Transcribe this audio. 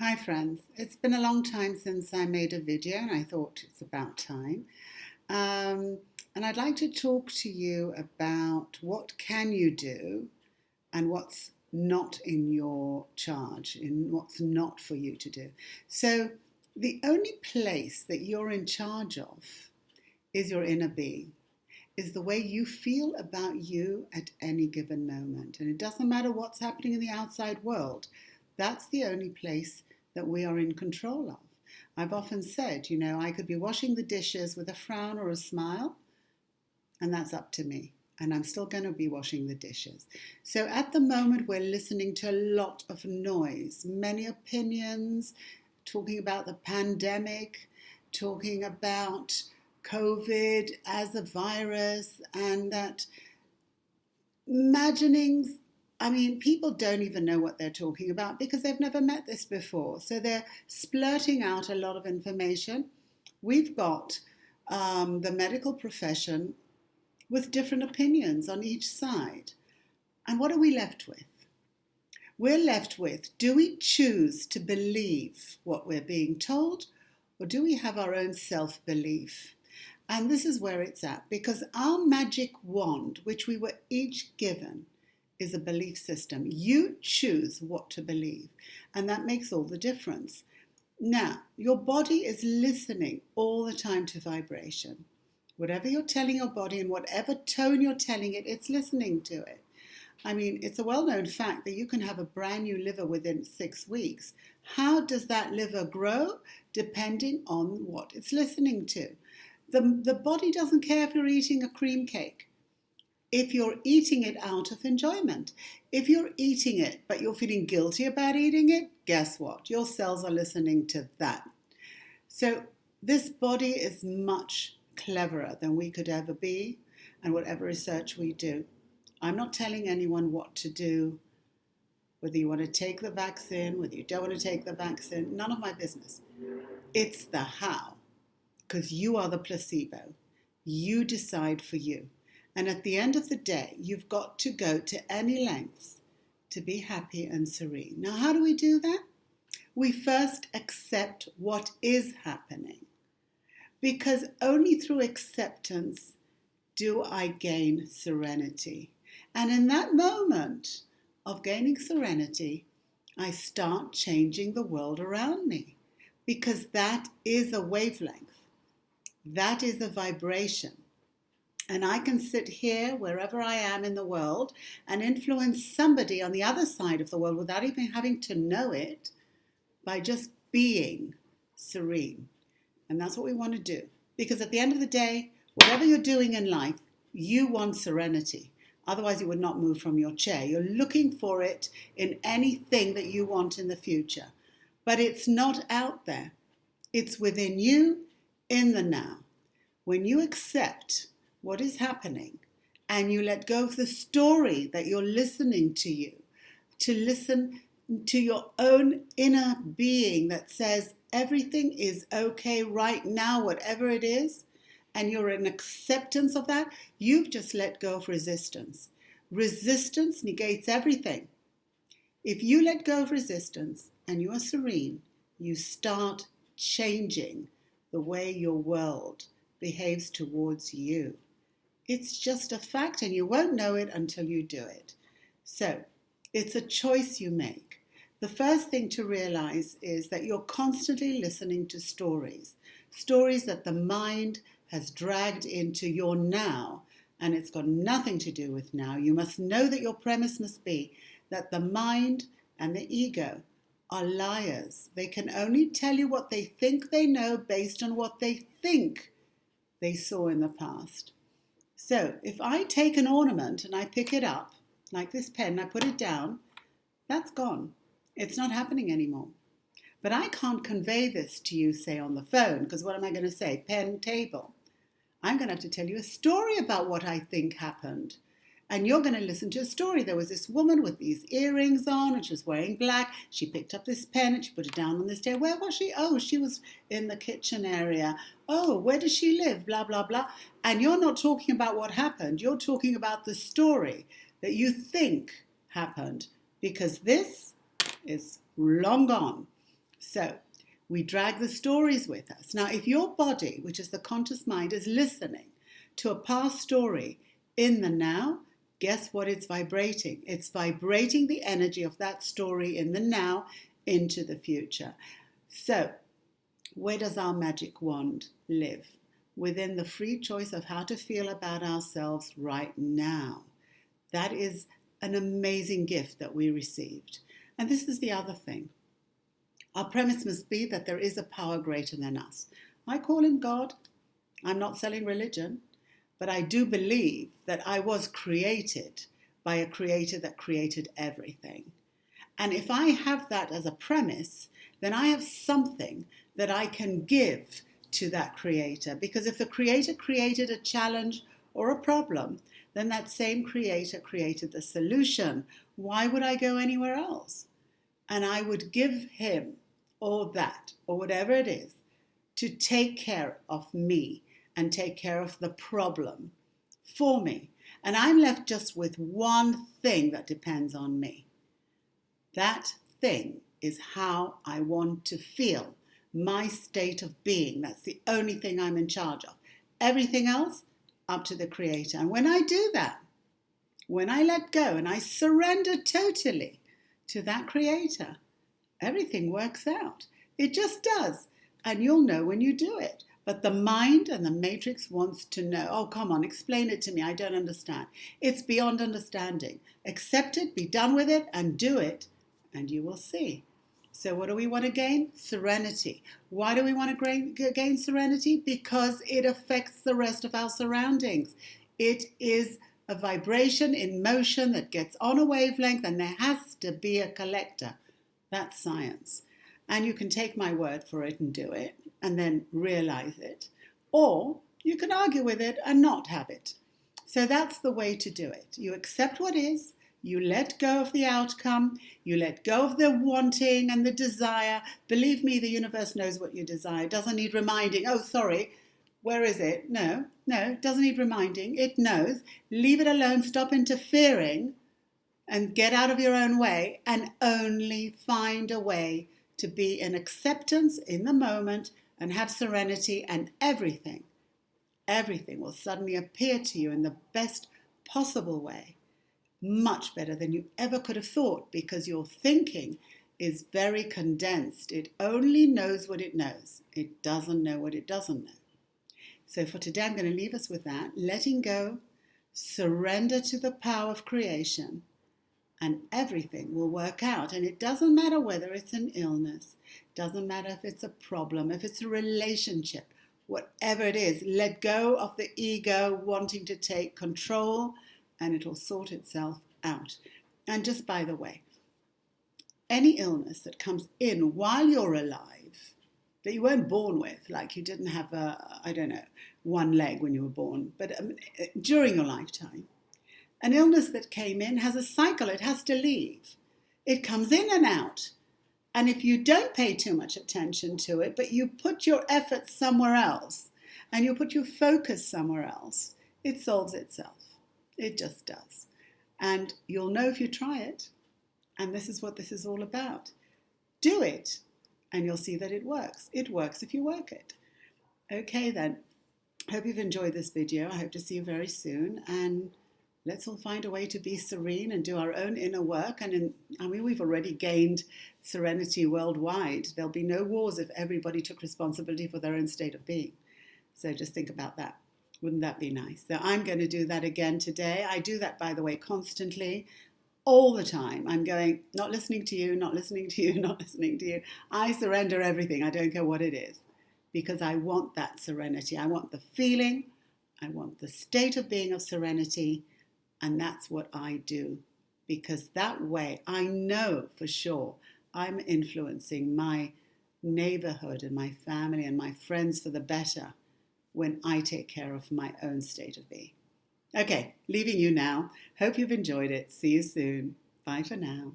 Hi friends, it's been a long time since I made a video and I thought it's about time. Um, and I'd like to talk to you about what can you do and what's not in your charge, in what's not for you to do. So the only place that you're in charge of is your inner being, is the way you feel about you at any given moment. And it doesn't matter what's happening in the outside world. That's the only place that we are in control of. I've often said, I could be washing the dishes with a frown or a smile, and that's up to me. And I'm still going to be washing the dishes. So at the moment, we're listening to a lot of noise, many opinions, talking about the pandemic, talking about COVID as a virus, and that imaginings. People don't even know what they're talking about because they've never met this before. So they're splurting out a lot of information. We've got the medical profession with different opinions on each side. And what are we left with? We're left with, do we choose to believe what we're being told, or do we have our own self-belief? And this is where it's at, because our magic wand, which we were each given, is a belief system. You choose what to believe, and that makes all the difference. Now, your body is listening all the time to vibration. Whatever you're telling your body and whatever tone you're telling it, it's listening to it. It's a well-known fact that you can have a brand new liver within 6 weeks. How does that liver grow? Depending on what it's listening to. The body doesn't care if you're eating a cream cake, if you're eating it out of enjoyment. If you're eating it but you're feeling guilty about eating it, guess what? Your cells are listening to that. So this body is much cleverer than we could ever be, and whatever research we do. I'm not telling anyone what to do, whether you want to take the vaccine, whether you don't want to take the vaccine, none of my business. It's the how, because you are the placebo. You decide for you. And at the end of the day, you've got to go to any lengths to be happy and serene. Now, how do we do that? We first accept what is happening, because only through acceptance do I gain serenity. And in that moment of gaining serenity, I start changing the world around me, because that is a wavelength. That is a vibration. And I can sit here, wherever I am in the world, and influence somebody on the other side of the world without even having to know it, by just being serene. And that's what we want to do. Because at the end of the day, whatever you're doing in life, you want serenity. Otherwise, you would not move from your chair. You're looking for it in anything that you want in the future. But it's not out there. It's within you, in the now. When you accept what is happening and you let go of the story that you're listening to listen to your own inner being that says everything is okay right now, whatever it is, and you're in acceptance of that, you've just let go of resistance. Resistance negates everything. If you let go of resistance and you are serene, you start changing the way your world behaves towards you. It's just a fact, and you won't know it until you do it. So it's a choice you make. The first thing to realize is that you're constantly listening to stories that the mind has dragged into your now, and it's got nothing to do with now. You must know that your premise must be that the mind and the ego are liars. They can only tell you what they think they know based on what they think they saw in the past. So if I take an ornament and I pick it up, like this pen, and I put it down, that's gone. It's not happening anymore. But I can't convey this to you, say, on the phone, because what am I going to say? Pen, table. I'm going to have to tell you a story about what I think happened. And you're going to listen to a story. There was this woman with these earrings on, and she was wearing black. She picked up this pen and she put it down on this table. Where was she? Oh, she was in the kitchen area. Oh, where does she live? Blah, blah, blah. And you're not talking about what happened. You're talking about the story that you think happened, because this is long gone. So we drag the stories with us. Now, if your body, which is the conscious mind, is listening to a past story in the now, guess what it's vibrating? It's vibrating the energy of that story in the now into the future. So where does our magic wand live? Within the free choice of how to feel about ourselves right now. That is an amazing gift that we received. And this is the other thing. Our premise must be that there is a power greater than us. I call him God. I'm not selling religion, but I do believe that I was created by a creator that created everything. And if I have that as a premise, then I have something that I can give to that creator. Because if the creator created a challenge or a problem, then that same creator created the solution. Why would I go anywhere else? And I would give him or that or whatever it is to take care of me and take care of the problem for me. And I'm left just with one thing that depends on me. That thing is how I want to feel, my state of being. That's the only thing I'm in charge of. Everything else, up to the creator. And when I do that, when I let go and I surrender totally to that creator, everything works out. It just does. And you'll know when you do it. But the mind and the matrix wants to know, oh, come on, explain it to me. I don't understand. It's beyond understanding. Accept it, be done with it, and do it, and you will see. So what do we want to gain? Serenity. Why do we want to gain serenity? Because it affects the rest of our surroundings. It is a vibration in motion that gets on a wavelength, and there has to be a collector. That's science. And you can take my word for it and do it, and then realize it. Or you can argue with it and not have it. So that's the way to do it. You accept what is. You let go of the outcome. You let go of the wanting and the desire. Believe me, the universe knows what you desire. It doesn't need reminding. Oh, sorry, where is it? No, it doesn't need reminding. It knows. Leave it alone. Stop interfering and get out of your own way and only find a way to be in acceptance in the moment and have serenity, and everything will suddenly appear to you in the best possible way. Much better than you ever could have thought, because your thinking is very condensed. It only knows what it knows. It doesn't know what it doesn't know. So for today, I'm going to leave us with that. Letting go, surrender to the power of creation, and everything will work out. And it doesn't matter whether it's an illness. It doesn't matter if it's a problem, if it's a relationship, whatever it is. Let go of the ego wanting to take control, and it'll sort itself out. And just by the way, any illness that comes in while you're alive, that you weren't born with, like you didn't have one leg when you were born, but during your lifetime, an illness that came in has a cycle. It has to leave. It comes in and out. And if you don't pay too much attention to it, but you put your efforts somewhere else, and you put your focus somewhere else, it solves itself. It just does. And you'll know if you try it. And this is what this is all about. Do it, and you'll see that it works. It works if you work it. Okay then. Hope you've enjoyed this video. I hope to see you very soon. And let's all find a way to be serene and do our own inner work. And we've already gained serenity worldwide. There'll be no wars if everybody took responsibility for their own state of being. So just think about that. Wouldn't that be nice? So I'm going to do that again today. I do that, by the way, constantly, all the time. I'm going, not listening to you, not listening to you, not listening to you. I surrender everything. I don't care what it is, because I want that serenity. I want the feeling. I want the state of being of serenity. And that's what I do, because that way I know for sure I'm influencing my neighborhood and my family and my friends for the better when I take care of my own state of being. Okay, leaving you now. Hope you've enjoyed it. See you soon. Bye for now.